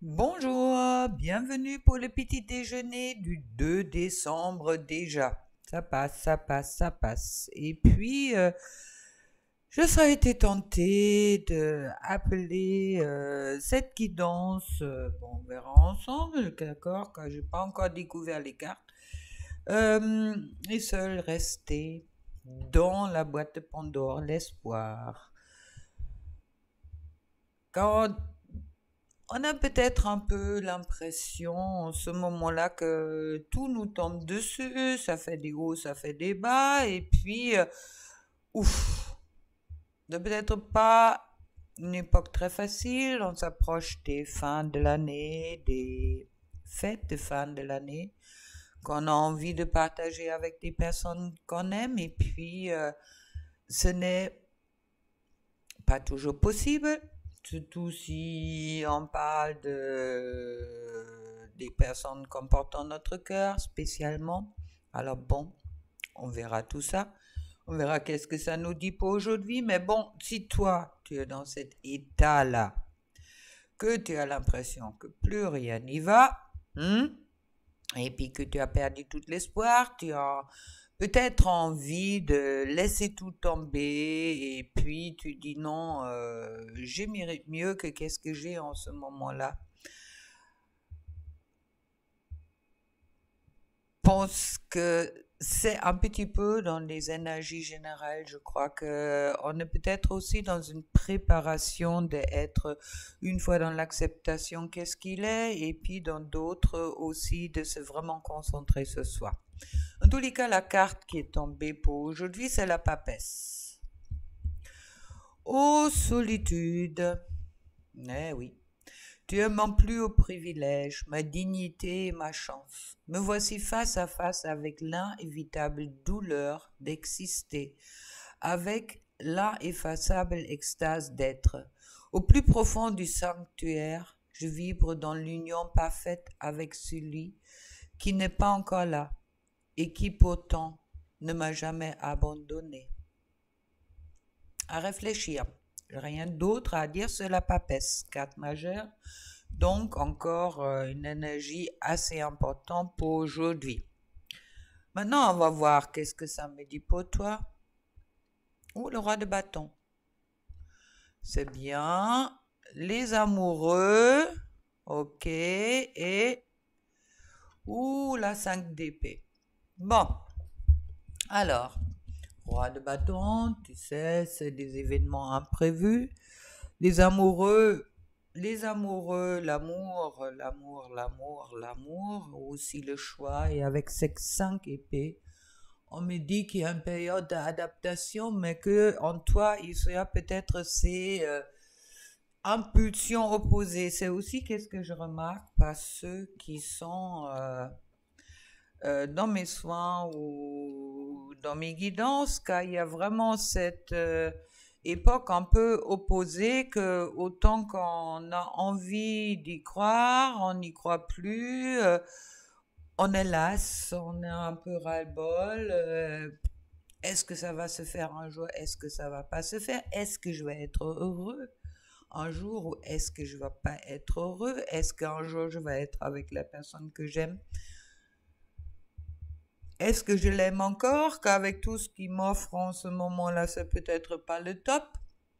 Bonjour, bienvenue pour le petit déjeuner du 2 décembre déjà. Ça passe, ça passe, ça passe. Et puis, je serais été tentée de appeler cette guidance. Bon, on verra ensemble, d'accord, car j'ai pas encore découvert les cartes. Et seul rester dans la boîte de Pandore l'espoir. Quand on a peut-être un peu l'impression en ce moment-là que tout nous tombe dessus, ça fait des hauts, ça fait des bas, et puis, ouf, de peut-être pas une époque très facile, on s'approche des fins de l'année, des fêtes de fin de l'année, qu'on a envie de partager avec des personnes qu'on aime, et puis ce n'est pas toujours possible, surtout si on parle des personnes qu'on porte en notre cœur spécialement. Alors bon, on verra tout ça. On verra qu'est-ce que ça nous dit pour aujourd'hui. Mais bon, si toi, tu es dans cet état-là, que tu as l'impression que plus rien n'y va, et puis que tu as perdu tout l'espoir, tu as peut-être envie de laisser tout tomber et puis tu dis non, je mérite mieux que qu'est-ce que j'ai en ce moment-là. Pense que c'est un petit peu dans les énergies générales, je crois que on est peut-être aussi dans une préparation d'être une fois dans l'acceptation qu'est-ce qu'il est et puis dans d'autres aussi de se vraiment concentrer ce soi. En tous les cas, la carte qui est tombée pour aujourd'hui, c'est la papesse. Oh, solitude. Eh oui. Tu es mon plus haut privilège, ma dignité et ma chance. Me voici face à face avec l'inévitable douleur d'exister, avec l'ineffaçable extase d'être. Au plus profond du sanctuaire, je vibre dans l'union parfaite avec celui qui n'est pas encore là et qui pourtant ne m'a jamais abandonné. À réfléchir. Rien d'autre à dire sur la papesse, carte majeure. Donc encore une énergie assez importante pour aujourd'hui. Maintenant, on va voir qu'est-ce que ça me dit pour toi. Oh, le roi de bâton. C'est bien. Les amoureux. Ok. Et... ouh, la 5 d'épée. Bon. Alors, roi de bâton, tu sais, c'est des événements imprévus. Les amoureux, l'amour, aussi le choix. Et avec ces 5 épées, on me dit qu'il y a une période d'adaptation, mais que en toi, il sera peut-être ces impulsions opposées. C'est aussi qu'est-ce que je remarque par ceux qui sont dans mes soins ou dans mes guidances, car il y a vraiment cette époque un peu opposée que autant qu'on a envie d'y croire, on n'y croit plus, on est las, on est un peu ras-le-bol. Est-ce que ça va se faire un jour? Est-ce que ça va pas se faire? Est-ce que je vais être heureux un jour ou est-ce que je vais pas être heureux? Est-ce qu'un jour je vais être avec la personne que j'aime? Est-ce que je l'aime encore? Qu'avec tout ce qu'il m'offre en ce moment-là, c'est peut-être pas le top.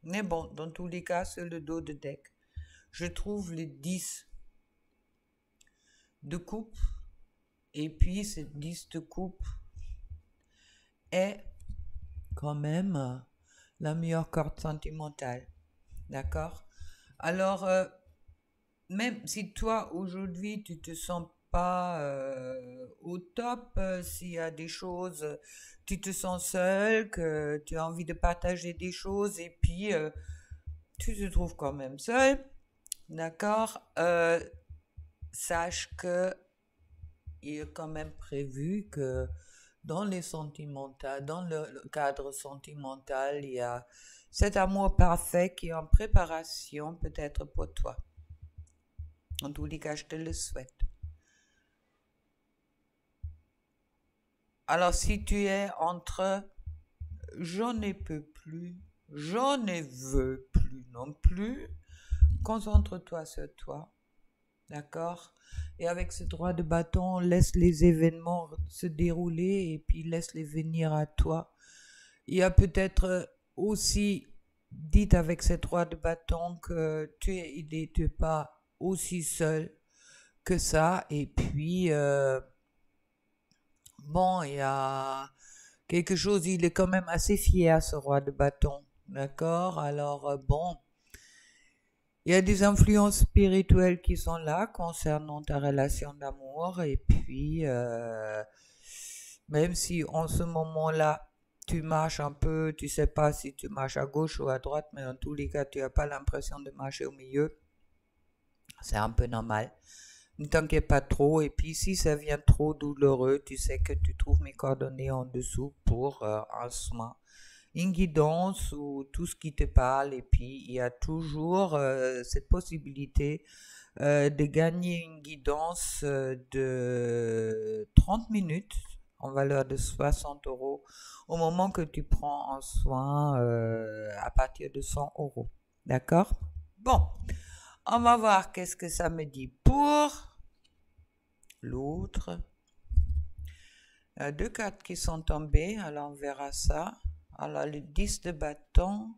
Mais bon, dans tous les cas, c'est le dos de deck. Je trouve les 10 de coupe. Et puis, cette 10 de coupe est quand même la meilleure carte sentimentale. D'accord? Alors, même si toi, aujourd'hui, tu te sens pas au top, s'il y a des choses, tu te sens seul, que tu as envie de partager des choses et puis tu te trouves quand même seul, d'accord? Sache que il est quand même prévu que dans les sentimentales, dans le cadre sentimental, il y a cet amour parfait qui est en préparation peut-être pour toi. En tous les cas, je te le souhaite. Alors si tu es entre j'en ai peux plus, j'en ai veux plus non plus, concentre-toi sur toi d'accord? Et avec ce droit de bâton, laisse les événements se dérouler et puis laisse-les venir à toi. Il y a peut-être aussi dit avec ces droits de bâton que tu n'es pas aussi seul que ça. Et puis, bon, il y a quelque chose, il est quand même assez fier, ce roi de bâton. D'accord? Alors, bon, il y a des influences spirituelles qui sont là concernant ta relation d'amour. Et puis, même si en ce moment-là, tu marches un peu, tu sais pas si tu marches à gauche ou à droite, mais dans tous les cas, tu n'as pas l'impression de marcher au milieu. C'est un peu normal. Ne t'inquiète pas trop. Et puis, si ça vient trop douloureux, tu sais que tu trouves mes coordonnées en dessous pour un soin, une guidance ou tout ce qui te parle. Et puis, il y a toujours cette possibilité de gagner une guidance de 30 minutes en valeur de 60 € au moment que tu prends un soin à partir de 100 €. D'accord? Bon, on va voir qu'est-ce que ça me dit pour l'autre. Il y a 2 cartes qui sont tombées, alors on verra ça. Alors le 10 de bâton,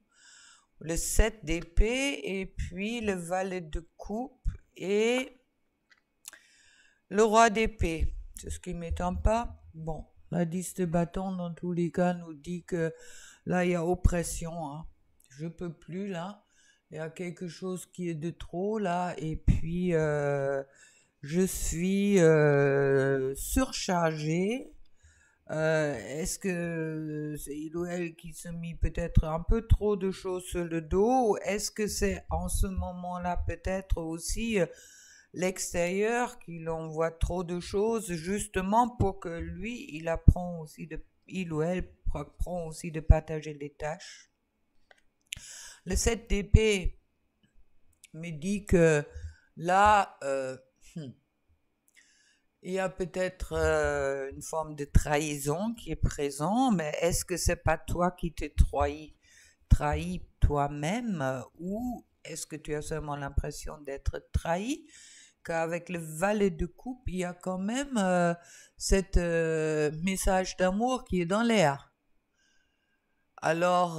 le 7 d'épée et puis le valet de coupe et le roi d'épée. C'est ce qui ne m'étonne pas. Bon, la 10 de bâton dans tous les cas nous dit que là il y a oppression. Hein. Je peux plus là. Il y a quelque chose qui est de trop là et puis je suis surchargée. Est-ce que c'est il ou elle qui se mit peut-être un peu trop de choses sur le dos ou est-ce que c'est en ce moment-là peut-être aussi l'extérieur qui envoie trop de choses justement pour que lui il ou elle apprend aussi de partager les tâches. Le 7 d'épée me dit que là il y a peut-être une forme de trahison qui est présente, mais est-ce que c'est pas toi qui t'es trahi toi-même ou est-ce que tu as seulement l'impression d'être trahi? Qu'avec le valet de coupe, il y a quand même cet message d'amour qui est dans l'air. Alors,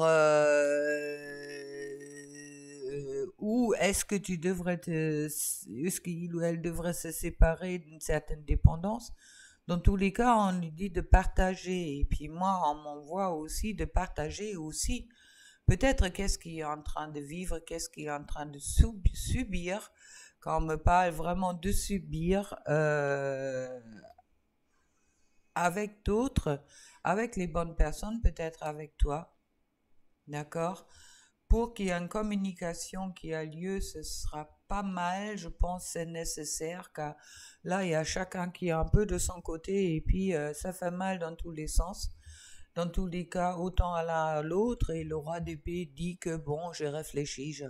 ou est-ce que est-ce qu'il ou elle devrait se séparer d'une certaine dépendance? Dans tous les cas, on lui dit de partager. Et puis moi, on m'envoie aussi de partager aussi. Peut-être qu'est-ce qu'il est en train de vivre, qu'est-ce qu'il est en train de subir. Quand on me parle vraiment de subir avec d'autres, avec les bonnes personnes, peut-être avec toi. D'accord? Pour qu'il y ait une communication qui a lieu, ce sera pas mal, je pense que c'est nécessaire, car là, il y a chacun qui est un peu de son côté, et puis ça fait mal dans tous les sens. Dans tous les cas, autant à l'un à l'autre, et le roi d'épée dit que bon, j'ai réfléchi, je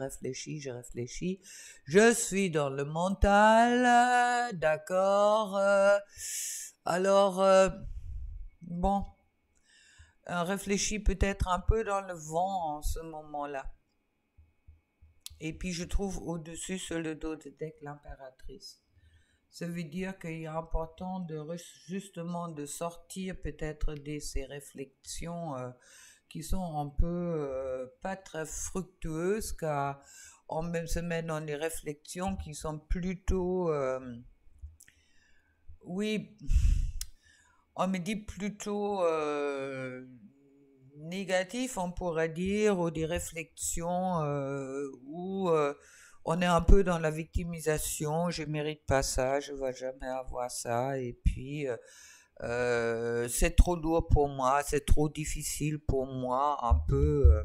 suis dans le mental, d'accord, alors, bon, réfléchis peut-être un peu dans le vent en ce moment-là. Et puis je trouve au-dessus sur le dos de deck l'impératrice. Ça veut dire qu'il est important justement de sortir peut-être de ces réflexions qui sont un peu pas très fructueuses, car on se met dans des réflexions qui sont plutôt oui, on me dit plutôt négatif, on pourrait dire, ou des réflexions où on est un peu dans la victimisation, je mérite pas ça, je vais jamais avoir ça, et puis c'est trop lourd pour moi, c'est trop difficile pour moi, un peu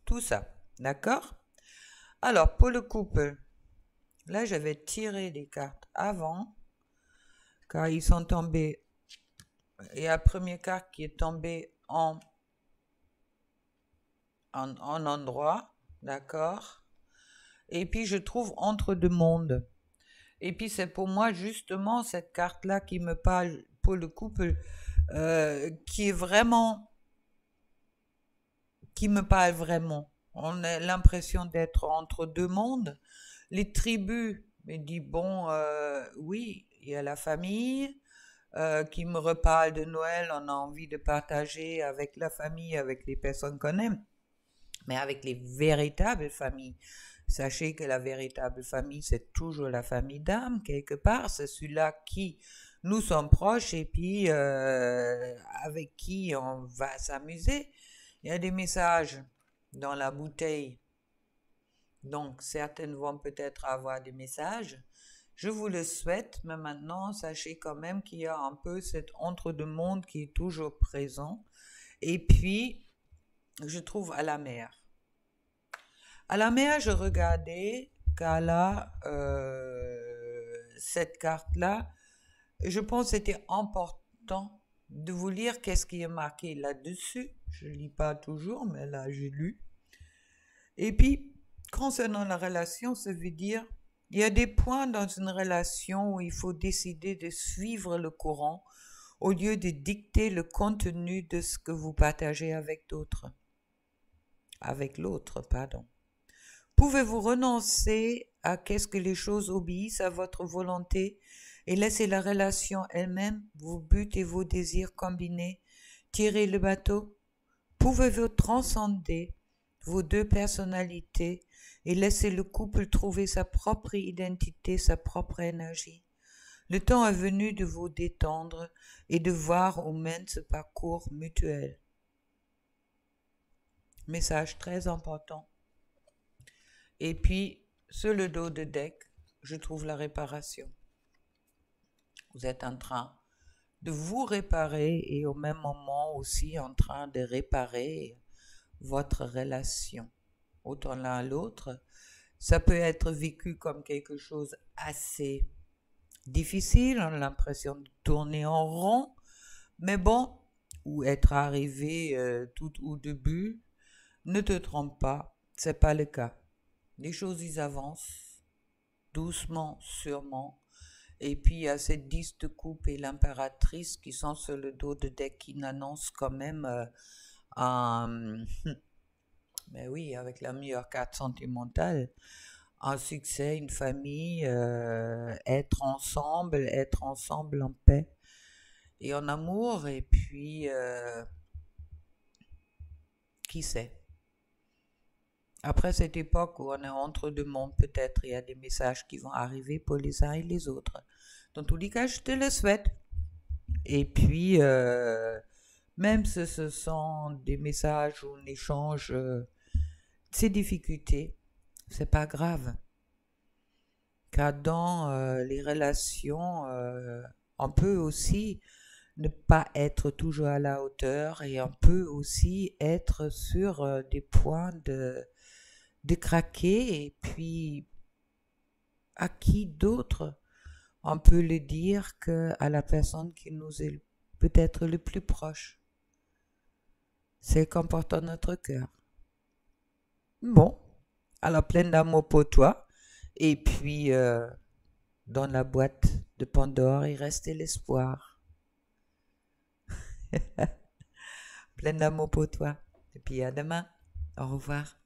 tout ça, d'accord? Alors, pour le couple, là j'avais tiré des cartes avant, car ils sont tombés, et la première carte qui est tombée en endroit, d'accord? Et puis je trouve entre deux mondes. Et puis c'est pour moi justement cette carte-là qui me parle pour le couple, qui est vraiment, qui me parle vraiment. On a l'impression d'être entre deux mondes. Les tribus me dit, bon, oui, il y a la famille qui me reparle de Noël, on a envie de partager avec la famille, avec les personnes qu'on aime, mais avec les véritables familles. Sachez que la véritable famille, c'est toujours la famille d'âme, quelque part, c'est celui-là qui nous sommes proches et puis avec qui on va s'amuser. Il y a des messages dans la bouteille, donc certaines vont peut-être avoir des messages. Je vous le souhaite, mais maintenant, sachez quand même qu'il y a un peu cet entre-deux-mondes qui est toujours présent. Et puis, je trouve à la mer. À la mer, je regardais qu'à cette carte-là, je pense que c'était important de vous lire qu'est-ce qui est marqué là-dessus. Je ne lis pas toujours, mais là, j'ai lu. Et puis, concernant la relation, ça veut dire, il y a des points dans une relation où il faut décider de suivre le courant au lieu de dicter le contenu de ce que vous partagez avec d'autres. Avec l'autre, pardon. Pouvez-vous renoncer à qu'est-ce que les choses obéissent à votre volonté et laisser la relation elle-même, vos buts et vos désirs combinés, tirer le bateau? Pouvez-vous transcender vos deux personnalités et laisser le couple trouver sa propre identité, sa propre énergie? Le temps est venu de vous détendre et de voir où mène ce parcours mutuel. Message très important. Et puis, sur le dos de deck, je trouve la réparation. Vous êtes en train de vous réparer et au même moment aussi en train de réparer votre relation. Autant l'un à l'autre, ça peut être vécu comme quelque chose assez difficile, on a l'impression de tourner en rond, mais bon, ou être arrivé tout au début, ne te trompe pas, c'est pas le cas. Les choses, ils avancent doucement, sûrement. Et puis, il y a cette 10 de coupe et l'impératrice qui sont sur le dos de deck qui n'annoncent quand même mais oui, avec la meilleure carte sentimentale, un succès, une famille, être ensemble en paix et en amour. Et puis, qui sait? Après cette époque où on est entre deux mondes, peut-être il y a des messages qui vont arriver pour les uns et les autres. Dans tous les cas, je te le souhaite. Et puis, même si ce sont des messages où on échange ces difficultés, c'est pas grave. Car dans les relations, on peut aussi ne pas être toujours à la hauteur et on peut aussi être sur des points de craquer et puis à qui d'autre on peut le dire qu'à la personne qui nous est peut-être le plus proche. C'est qu'emporte notre cœur. Bon, alors plein d'amour pour toi. Et puis, dans la boîte de Pandore, il restait l'espoir. Plein d'amour pour toi. Et puis à demain. Au revoir.